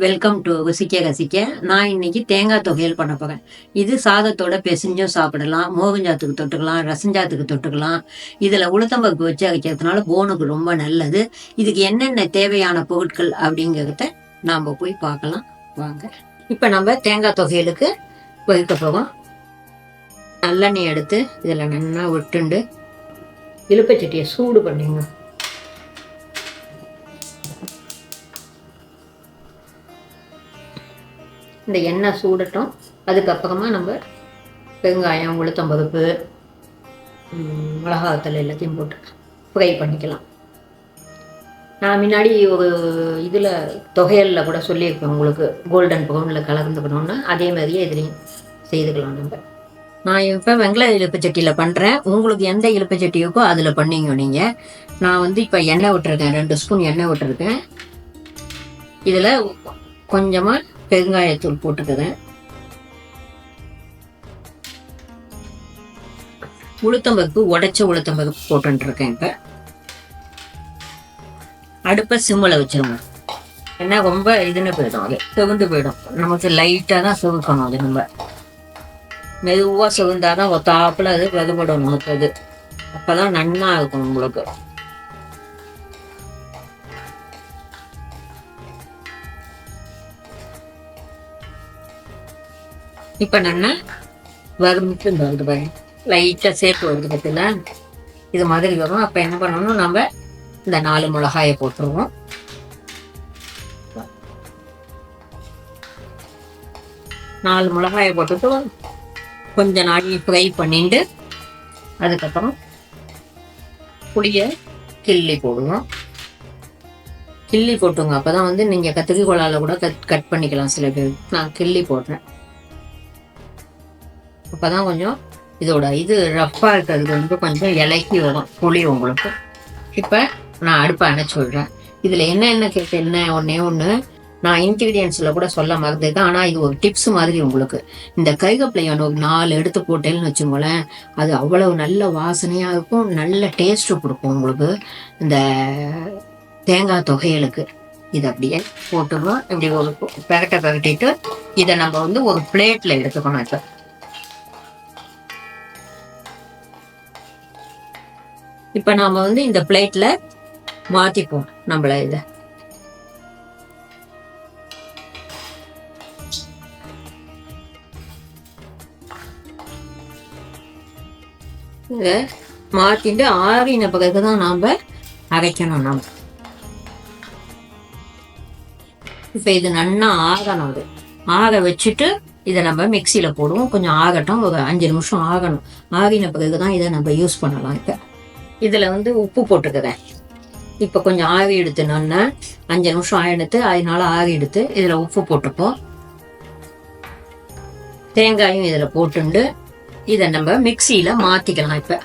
Welcome to ருசிக்க ரசிக்க. நான் இன்னைக்கு தேங்காய் துவையல் பண்ண போறேன். இது சாதத்தோட பிசைஞ்சும் சாப்பிடலாம், மோகஞ்சாத்துக்கு தொட்டுக்கலாம், ரசஞ்சாத்துக்கு தொட்டுக்கலாம். இதுல உளுத்தம்பருப்பு வச்சு அரைக்கிறதுனால போனுக்கு ரொம்ப நல்லது. இதுக்கு என்னென்ன தேவையான பொருட்கள் அப்படிங்கிறத நாம போய் பார்க்கலாம் வாங்க. இப்ப நம்ம தேங்காய் துவையலுக்கு வைக்க போறோம். நல்லெண்ணெய் எடுத்து இதுல நல்லா விட்டுண்டு இலுப்பச்சட்டியை சூடு பண்ணிங்க. இந்த எண்ணெய் சூடட்டும். அதுக்கப்புறமா நம்ம வெங்காயம், உளுத்தம்பருப்பு, மிளகாத்தூள் எல்லாத்தையும் போட்டு ஃப்ரை பண்ணிக்கலாம். நான் முன்னாடி ஒரு இதில் தொகையலில் கூட சொல்லியிருப்பேன் உங்களுக்கு, கோல்டன் ப்ரௌனில் கலந்துக்கணும்னு. அதே மாதிரியே இதுலேயும் செய்துக்கலாம் நம்ம. நான் இப்போ வெங்காய இலுப்பச்சட்டியில் பண்ணுறேன். உங்களுக்கு எந்த இலுப்பச்சட்டி இருக்கோ அதில் பண்ணிங்க நீங்கள். நான் இப்போ எண்ணெய் விட்டுருக்கேன், 2 ஸ்பூன் எண்ணெய் விட்டுருக்கேன். இதில் கொஞ்சமாக பெருங்காயத்தூள் போட்டுக்கிறேன். உளுத்தம்பருப்பு, உடைச்ச உளுத்தம்பருப்பு போட்டுருக்கேன். இப்ப அடுப்பை சிம்மில் வச்சிருங்க. ஏன்னா ரொம்ப இதுன்னு போயிடும், அது செவந்து போயிடும். நமக்கு லைட்டாக தான் செவுக்கணும். அது நம்ம மெதுவாக செவந்தாதான் ஒத்தாப்புல அது வெதுபடும் நமக்கு. அது அப்பதான் நன்னா இருக்கும் உங்களுக்கு. இப்போ நல்லா வறுமிட்டு வருது பாருங்க, லைட்டாக சேர்த்து வருது பார்த்தீங்களா, இது மாதிரி வரும். அப்போ என்ன பண்ணணும், நம்ம இந்த 4 மிளகாயை போட்டுருவோம். நாலு மிளகாயை போட்டுட்டு கொஞ்ச நாள் ஃப்ரை பண்ணிட்டு அதுக்கப்புறம் புளியை கிள்ளி போடுவோம். கிள்ளி போட்டுங்க. அப்போதான் நீங்கள் கத்திரிக்கோளால கோலால கூட கட் பண்ணிக்கலாம் சில பேர். நான் கிள்ளி போடுறேன். அப்போதான் கொஞ்சம் இதோட இது ரஃப்பாக இருக்கிறது கொஞ்சம் இலக்கி வரும் புளி உங்களுக்கு. இப்போ நான் அடுப்பை அணைச்சி விடுறேன். இதில் என்ன கேட்டு ஒன்று நான் இன்க்ரீடியன்ஸில் கூட சொல்ல மறந்துதான். ஆனால் இது ஒரு டிப்ஸ் மாதிரி உங்களுக்கு. இந்த கருவேப்பிலையை ஒரு 4 எடுத்து போட்டேன்னு வச்சுக்கோங்களேன், அது அவ்வளவு நல்ல வாசனையாக இருக்கும், நல்ல டேஸ்ட்டு கொடுக்கும் உங்களுக்கு இந்த தேங்காய் துவையலுக்கு. இது அப்படியே போட்டுருவோம். இப்படி ஒரு பெரட்டிட்டு இதை நம்ம ஒரு பிளேட்டில் எடுத்துக்கணும். இப்போ நாம இந்த பிளேட்ல மாத்திப்போம். நம்மள இத மாத்திட்டு ஆறின பிறகுதான் நாம அரைக்கணும். நாம இப்ப இது நல்லா ஆகணும். அது ஆக வச்சுட்டு இதை நம்ம மிக்சியில போடுவோம். கொஞ்சம் ஆகட்டும், ஒரு 5 நிமிஷம் ஆகணும். ஆகின பிறகுதான் இதை நம்ம யூஸ் பண்ணலாம். இப்ப இதுல உப்பு போட்டுக்கிறேன். இப்ப கொஞ்சம் ஆவி எடுத்துனோன்னா 5 நிமிஷம் ஆயிடுத்து, அதனால ஆவி எடுத்து இதுல உப்பு போட்டுப்போம். தேங்காயும் இதுல போட்டுண்டு இதை நம்ம மிக்சியில மாத்திக்கலாம். இப்ப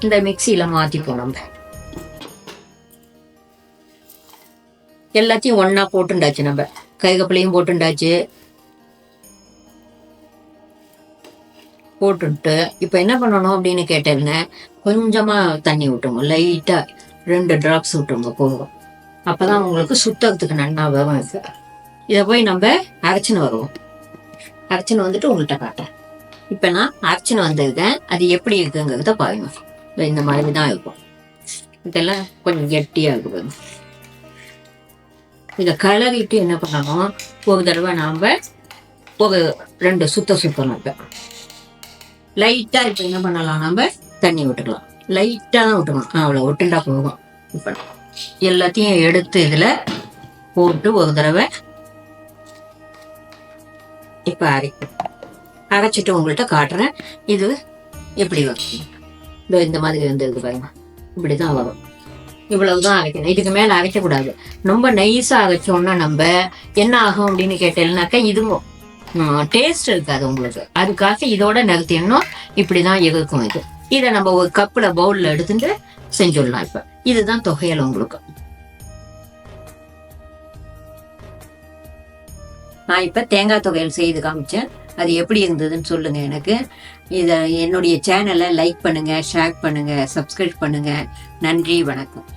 இந்த மிக்சியில மாத்திப்போம். நம்ம எல்லாத்தையும் ஒன்னா போட்டுண்டாச்சு. நம்ம கருவேப்பிலையும் போட்டுண்டாச்சு. போட்டுட்டு இப்ப என்ன பண்ணணும் அப்படின்னு கேட்டேன்னா, கொஞ்சமா தண்ணி விட்டுருங்க. லைட்டா 2 டிராப்ஸ் விட்டுருங்க போகும். அப்பதான் உங்களுக்கு சுத்தத்துக்கு நல்லா வரும். இதை போய் நம்ம அரைச்சின்னு வருவோம். அரைச்சின்னு வந்துட்டு உங்கள்கிட்ட காட்டேன். இப்ப நான் அரைச்சின்னு வந்திருக்கேன். அது எப்படி இருக்குங்கிறத பாருங்க. இந்த மாதிரிதான் இருக்கும். இதெல்லாம் கொஞ்சம் கெட்டியா இருக்கு. இதை கலரிட்டு என்ன பண்ணணும், ஒரு தடவை நாம ஒரு 2 சுத்தணும். இப்ப லைட்டா இப்ப என்ன பண்ணலாம், நம்ம தண்ணி விட்டுக்கலாம். லைட்டா தான் விட்டுக்கணும். அவ்வளவு விட்டுண்டா போகும். இப்ப எல்லாத்தையும் எடுத்து இதுல போட்டு ஒரு தடவை இப்ப அரைச்சிட்டு உங்கள்கிட்ட காட்டுறேன். இது எப்படி வரும். இந்த மாதிரி இருக்கு பாருங்க. இப்படிதான் வரும். இவ்வளவுதான் அரைக்கணும். இதுக்கு மேல அரைக்க கூடாது. ரொம்ப நைஸா அரைச்சோம்னா நம்ம என்ன ஆகும் அப்படின்னு கேட்டேன்னாக்கா, இதுவும் டேஸ்ட் இருக்காது உங்களுக்கு. அதுக்காக இதோட நிறுத்திடணும். இப்படிதான் இருக்கும். இதை நம்ம ஒரு கப்புல பவுல்ல எடுத்துட்டு செஞ்சுடலாம். இப்ப இதுதான் தொகையல் உங்களுக்கு. நான் இப்ப தேங்காய் தொகையல் செய்து காமிச்சேன். அது எப்படி இருந்ததுன்னு சொல்லுங்க எனக்கு. இதை என்னுடைய சேனலை லைக் பண்ணுங்க, ஷேர் பண்ணுங்க, சப்ஸ்கிரைப் பண்ணுங்க. நன்றி, வணக்கம்.